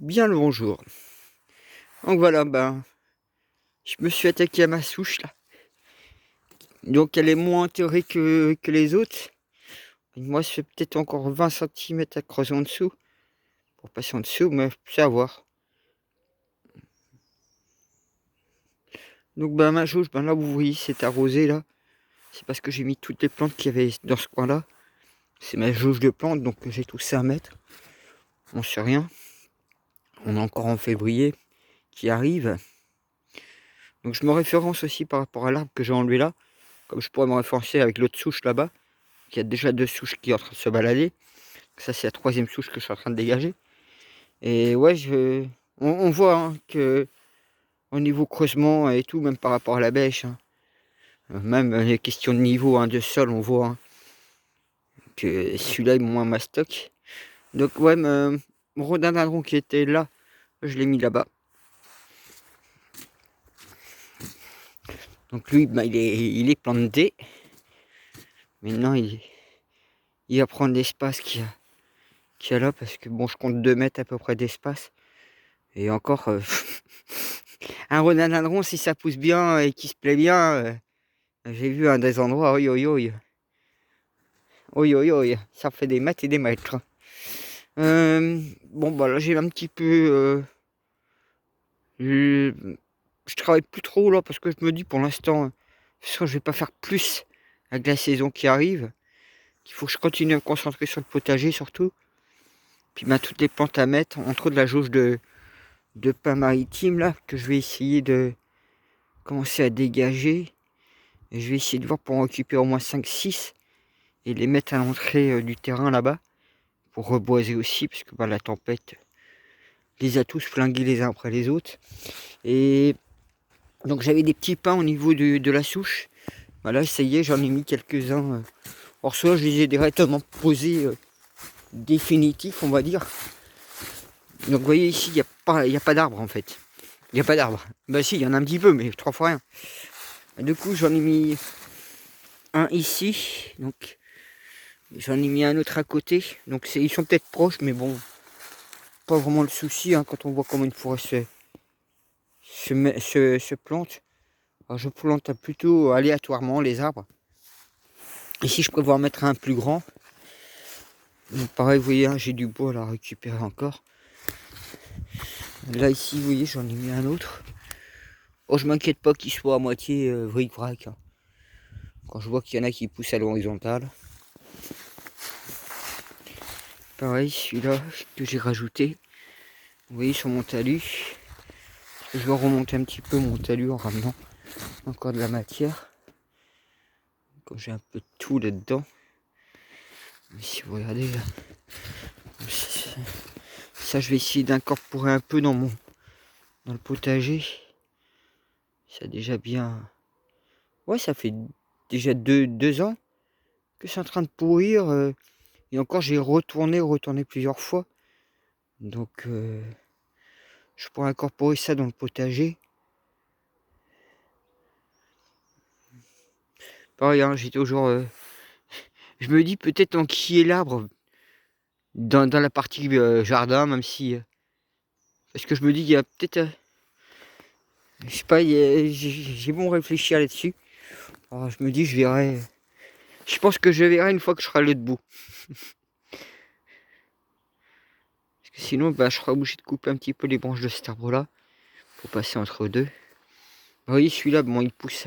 Bien le bonjour. Donc voilà, je me suis attaqué à ma souche là. Donc elle est moins enterrée que les autres. Et moi, ça fait peut-être encore 20 centimètres à creuser en dessous. Pour passer en dessous, mais c'est à voir. Donc ma jauge, là vous voyez, c'est arrosé là. C'est parce que j'ai mis toutes les plantes qu'il y avait dans ce coin-là. C'est ma jauge de plantes, donc j'ai tout ça à mettre. On sait rien. On est encore en février qui arrive. Donc je me référence aussi par rapport à l'arbre que j'ai enlevé là. Comme je pourrais me référencer avec l'autre souche là-bas. Qui a déjà deux souches qui sont en train de se balader. Ça, c'est la troisième souche que je suis en train de dégager. Et ouais, on voit que au niveau creusement et tout, même par rapport à la bêche, même les questions de niveau de sol, on voit que celui-là est moins mastoc. Donc ouais, mon rhododendron qui était là, je l'ai mis là-bas. Donc lui, il est planté. Maintenant, il va prendre l'espace qu'il y a là, parce que bon, je compte 2 mètres à peu près d'espace. Et encore, un rhododendron, si ça pousse bien et qu'il se plaît bien, j'ai vu des endroits, oi oi oi, oi oi oi, ça fait des mètres et des mètres. Bon bah là j'ai un petit peu, je, je travaille plus trop là parce que je me dis pour l'instant, je vais pas faire plus avec la saison qui arrive. Il faut que je continue à me concentrer sur le potager surtout. Puis toutes les plantes à mettre, entre autres la jauge de pain maritime là, que je vais essayer de commencer à dégager. Et je vais essayer de voir pour en récupérer au moins 5-6 et les mettre à l'entrée du terrain là-bas pour reboiser aussi, parce que la tempête les a tous flingués les uns après les autres. Et donc j'avais des petits pins au niveau de la souche. Voilà, ça y est, j'en ai mis quelques-uns. Or soit je les ai directement posés définitifs, on va dire. Donc vous voyez ici, il y a pas d'arbre en fait. Il n'y a pas d'arbre. Bah si, il y en a un petit peu, mais 3 fois rien. Et du coup, j'en ai mis un ici. Donc j'en ai mis un autre à côté. Donc ils sont peut-être proches, mais bon, pas vraiment le souci quand on voit comment une forêt se plante. Alors, je plante plutôt aléatoirement les arbres. Ici, je prévois en mettre un plus grand. Donc, pareil, vous voyez, j'ai du bois à récupérer encore. Là, ici, vous voyez, j'en ai mis un autre. Oh, je m'inquiète pas qu'il soit à moitié vric-vrac. Quand je vois qu'il y en a qui poussent à l'horizontale. Pareil, celui-là que j'ai rajouté. Vous voyez, sur mon talus. Je vais remonter un petit peu mon talus en ramenant encore de la matière. Comme j'ai un peu de tout là-dedans. Mais si vous regardez là, ça je vais essayer d'incorporer un peu dans le potager. Ça a déjà bien. Ouais, ça fait déjà deux ans que c'est en train de pourrir. Et encore j'ai retourné plusieurs fois. Donc je pourrais incorporer ça dans le potager. Pareil, j'ai toujours. Je me dis peut-être enquiller l'arbre dans la partie jardin, même si. Parce que je me dis qu'il y a peut-être. Je sais pas, j'ai bon réfléchir là-dessus. Alors, je me dis, je verrai. Je pense que je verrai une fois que je serai là debout. Parce que sinon, je serai obligé de couper un petit peu les branches de cet arbre-là pour passer entre deux. Vous voyez, celui-là, bon, il pousse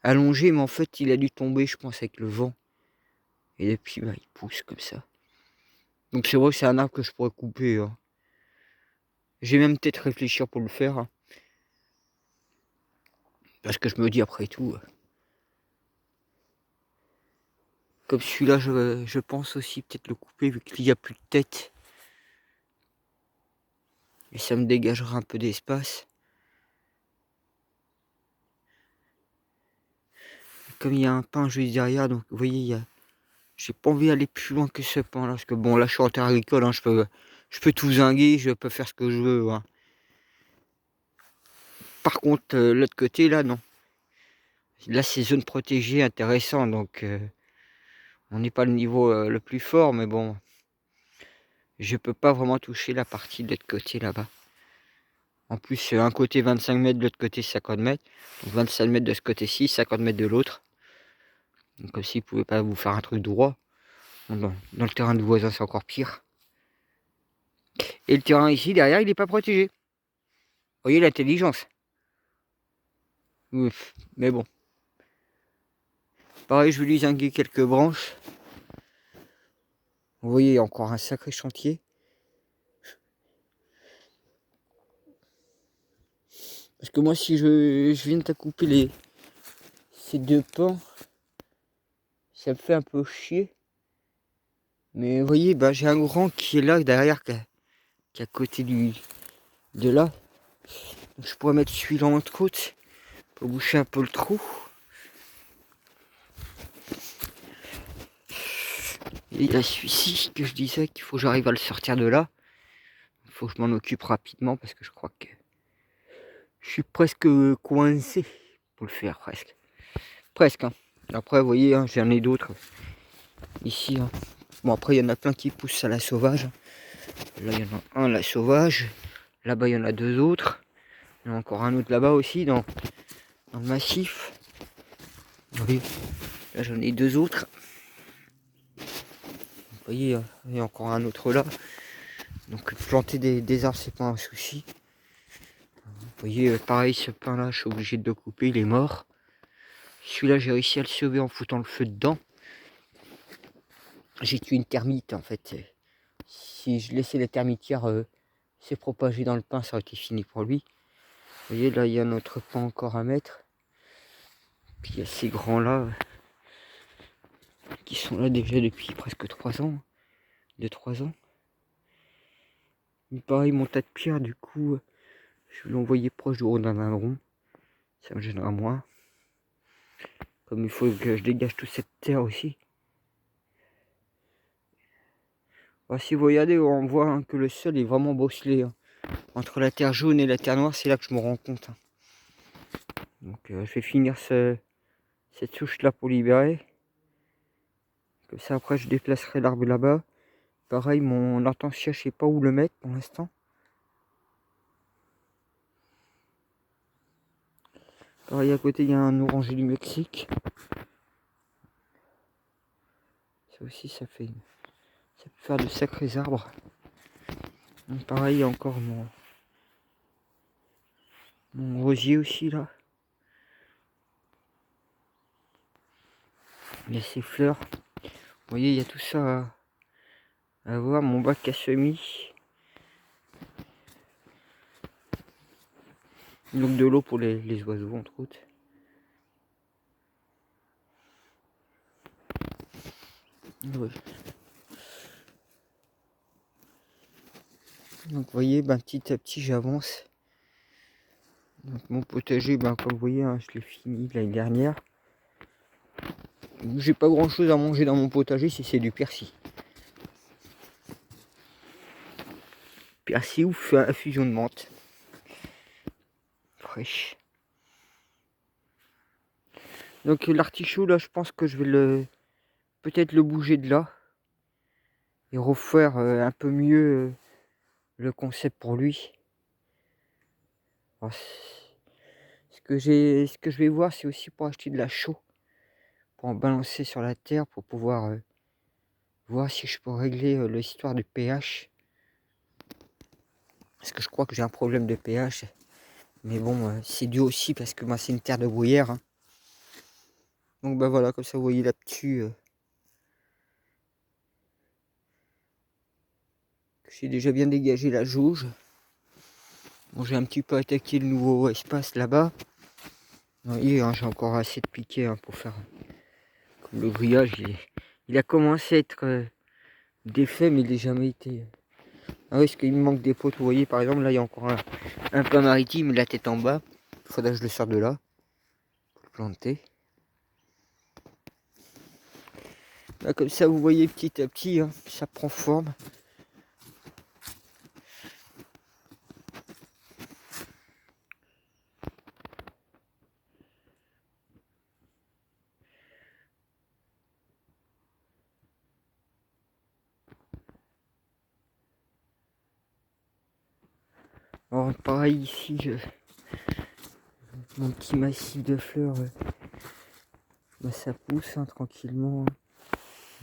allongé, mais en fait, il a dû tomber, je pense, avec le vent. Et depuis, il pousse comme ça. Donc, c'est vrai que c'est un arbre que je pourrais couper. J'ai même peut-être réfléchir pour le faire. Parce que je me dis, après tout, comme celui-là, je pense aussi peut-être le couper vu qu'il n'y a plus de tête. Et ça me dégagera un peu d'espace. Comme il y a un pin juste derrière, donc vous voyez, j'ai pas envie d'aller plus loin que ce pin là, parce que bon là je suis en terre agricole, je peux tout zinguer, je peux faire ce que je veux. Par contre, l'autre côté là, non. Là c'est zone protégée, intéressant, donc on n'est pas le niveau le plus fort, mais bon. je peux pas vraiment toucher la partie de l'autre côté là-bas. En plus, un côté 25 mètres, de l'autre côté 50 mètres. Donc 25 mètres de ce côté-ci, 50 mètres de l'autre. Donc comme s'il pouvait pas vous faire un truc droit. Dans le terrain du voisin, c'est encore pire. Et le terrain ici, derrière, il n'est pas protégé. Vous voyez l'intelligence. Ouf, mais bon. Pareil, je vais lui zinguer quelques branches. Vous voyez, il y a encore un sacré chantier. Parce que moi, si je viens de couper ces deux pans, ça me fait un peu chier. Mais vous voyez, bah, j'ai un grand qui est là, derrière, qui est à côté de là. Donc, je pourrais mettre celui-là en côte pour boucher un peu le trou. Et il y a celui-ci que je disais qu'il faut que j'arrive à le sortir de là. Il faut que je m'en occupe rapidement parce que je crois que je suis presque coincé pour le faire, presque. Presque, hein. Après, vous voyez, hein, j'en ai d'autres ici. Hein. Bon, après, il y en a plein qui poussent à la sauvage. Là, il y en a un, la sauvage. Là-bas, il y en a deux autres. Il y en a encore un autre là-bas aussi, dans le massif. Vous voyez, là, j'en ai deux autres. Vous voyez, il y a encore un autre là. Donc, planter des arbres, c'est pas un souci. Vous voyez, pareil, ce pain-là, je suis obligé de le couper, il est mort. Celui-là, j'ai réussi à le sauver en foutant le feu dedans. J'ai tué une termite, en fait. Si je laissais la termitière s'est propagée dans le pain, ça aurait été fini pour lui. Vous voyez, là, il y a notre pain encore à mettre. Puis il y a ces grands-là, qui sont là déjà depuis presque 3 ans. 2-3 ans. Mais pareil, mon tas de pierres, du coup, je vais l'envoyer proche du rhododendron. Ça me gênera moins. Comme il faut que je dégage toute cette terre aussi. Alors, si vous regardez, on voit hein, que le sol est vraiment bosselé. Hein. Entre la terre jaune et la terre noire, c'est là que je me rends compte. Hein. Donc je vais finir cette souche là pour libérer. Comme ça après je déplacerai l'arbre là-bas. Pareil, mon hortensia, je sais pas où le mettre pour l'instant. Pareil, à côté il y a un oranger du Mexique. Ça aussi ça peut faire de sacrés arbres. Donc, pareil, il y a encore mon rosier aussi là. Il y a ses fleurs. Vous voyez, il y a tout ça à voir. Mon bac à semis. Donc de l'eau pour les oiseaux entre autres. Ouais. Donc vous voyez, ben, petit à petit j'avance. Donc mon potager, ben, comme vous voyez, hein, je l'ai fini l'année dernière. J'ai pas grand chose à manger dans mon potager si c'est du persil. Persil ou infusion de menthe. Fraîche. Donc l'artichaut là, je pense que je vais peut-être le bouger de là. Et refaire un peu mieux le concept pour lui. Alors, ce que je vais voir, c'est aussi pour acheter de la chaux. Pour en balancer sur la terre pour pouvoir voir si je peux régler l'histoire du pH. Parce que je crois que j'ai un problème de pH. Mais bon, c'est dû aussi parce que moi c'est une terre de bruyère. Hein. Donc bah voilà, comme ça vous voyez là-dessus. J'ai déjà bien dégagé la jauge. Bon, j'ai un petit peu attaqué le nouveau espace là-bas. Vous voyez, hein, j'ai encore assez de piquets hein, pour faire. Comme le grillage, il a commencé à être défait, mais il n'a jamais été. Ah oui, parce qu'il me manque des potes. Vous voyez, par exemple, là il y a encore un pain maritime, la tête en bas. Il faudra que je le sorte de là. Pour le planter. Là, comme ça, vous voyez petit à petit, hein, ça prend forme. Alors pareil ici, mon petit massif de fleurs, bah, ça pousse hein, tranquillement.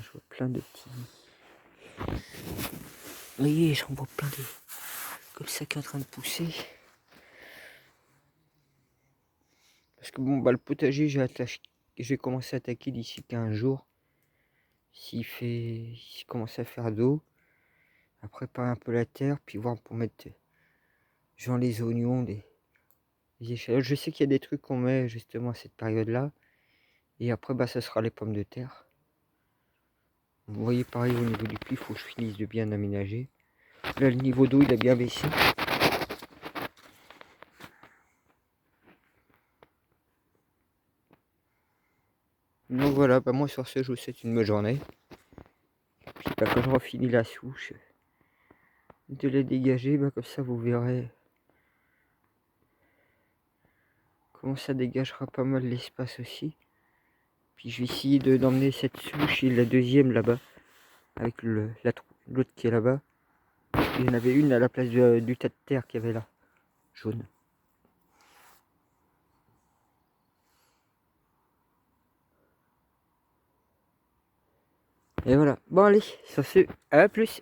Je vois plein de petits. Vous voyez, j'en vois plein de. Comme ça qui est en train de pousser. Parce que bon, bah le potager, j'ai commencé à attaquer d'ici 15 jours. S'il commence à faire d'eau, à préparer un peu la terre, puis voir pour mettre genre les oignons, les échalotes. Je sais qu'il y a des trucs qu'on met justement à cette période-là. Et après, bah ça sera les pommes de terre. Vous voyez, pareil au niveau du puits, il faut que je finisse de bien aménager. Là, le niveau d'eau, il a bien baissé. Donc voilà, bah moi sur ce, je vous souhaite une bonne journée. Puis bah, quand j'aurai fini la souche, de les dégager, bah, comme ça vous verrez comment ça dégagera pas mal l'espace aussi. Puis je vais essayer d'emmener cette souche et la deuxième là-bas, avec l'autre qui est là-bas. Il y en avait une à la place du tas de terre qu'il y avait là, jaune. Et voilà, bon allez, sur ce, à plus.